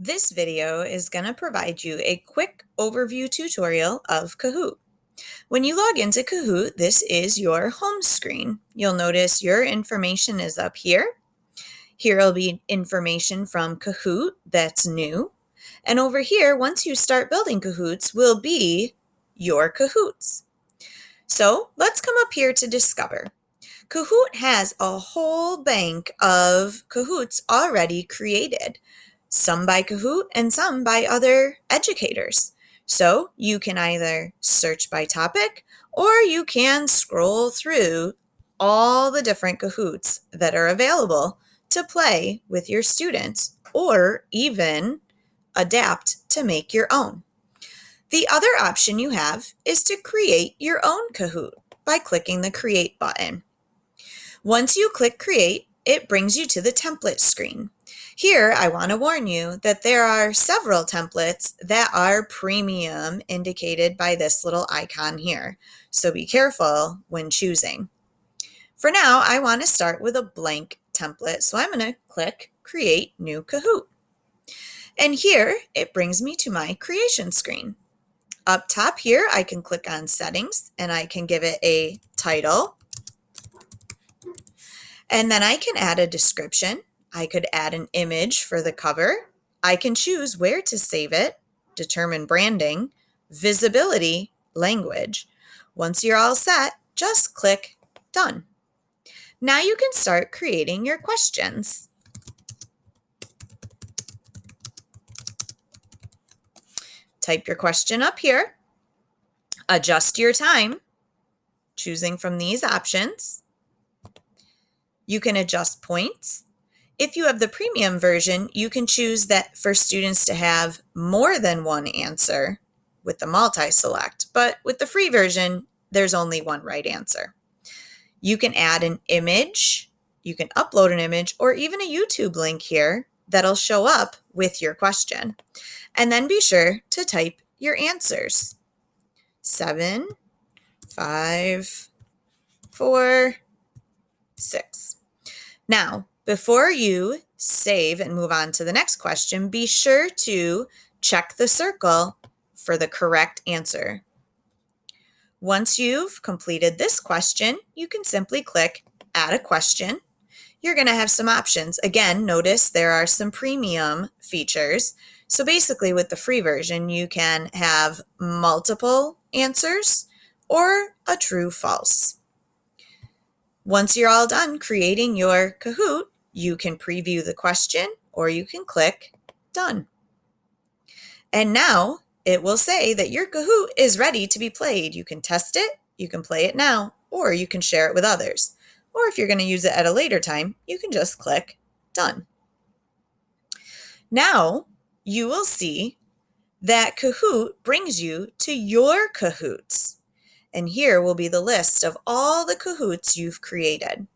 This video is going to provide you a quick overview tutorial of Kahoot. When you log into Kahoot, this is your home screen. You'll notice your information is up here. Here will be information from Kahoot that's new. And over here, once you start building Kahoots, will be your Kahoots. So let's come up here to discover. Kahoot has a whole bank of Kahoots already created, some by Kahoot and some by other educators. So you can either search by topic or you can scroll through all the different Kahoots that are available to play with your students or even adapt to make your own. The other option you have is to create your own Kahoot by clicking the Create button. Once you click Create, it brings you to the template screen. Here, I want to warn you that there are several templates that are premium indicated by this little icon here, so be careful when choosing. For now, I want to start with a blank template, so I'm going to click Create New Kahoot. And here, it brings me to my creation screen. Up top here, I can click on Settings, and I can give it a title. And then I can add a description. I could add an image for the cover. I can choose where to save it, determine branding, visibility, language. Once you're all set, just click Done. Now you can start creating your questions. Type your question up here. Adjust your time, choosing from these options. You can adjust points. If you have the premium version, you can choose that for students to have more than one answer with the multi-select, but with the free version, there's only one right answer. You can add an image, you can upload an image, or even a YouTube link here that'll show up with your question. And then be sure to type your answers. 7, 5, 4, 6. Now, before you save and move on to the next question, be sure to check the circle for the correct answer. Once you've completed this question, you can simply click Add a Question. You're going to have some options. Again, notice there are some premium features. So basically with the free version, you can have multiple answers or a true/false. Once you're all done creating your Kahoot, you can preview the question or you can click Done. And now it will say that your Kahoot is ready to be played. You can test it, you can play it now, or you can share it with others. Or if you're going to use it at a later time, you can just click Done. Now you will see that Kahoot brings you to your Kahoots. And here will be the list of all the Kahoots you've created.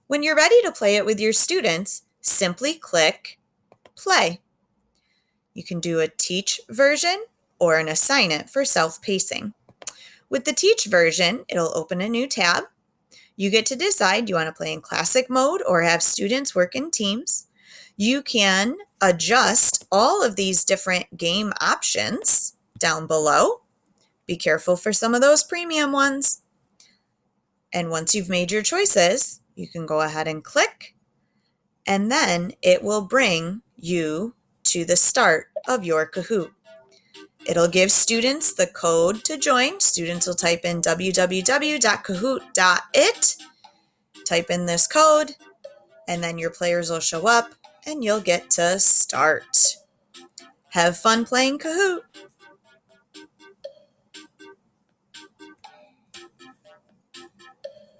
When you're ready to play it with your students, simply click Play. You can do a teach version or an assign it for self-pacing. With the teach version, it'll open a new tab. You get to decide, do you want to play in classic mode or have students work in teams? You can adjust all of these different game options down below. Be careful for some of those premium ones. And once you've made your choices, you can go ahead and click, and then it will bring you to the start of your Kahoot. It'll give students the code to join. Students will type in www.kahoot.it, type in this code, and then your players will show up and you'll get to start. Have fun playing Kahoot.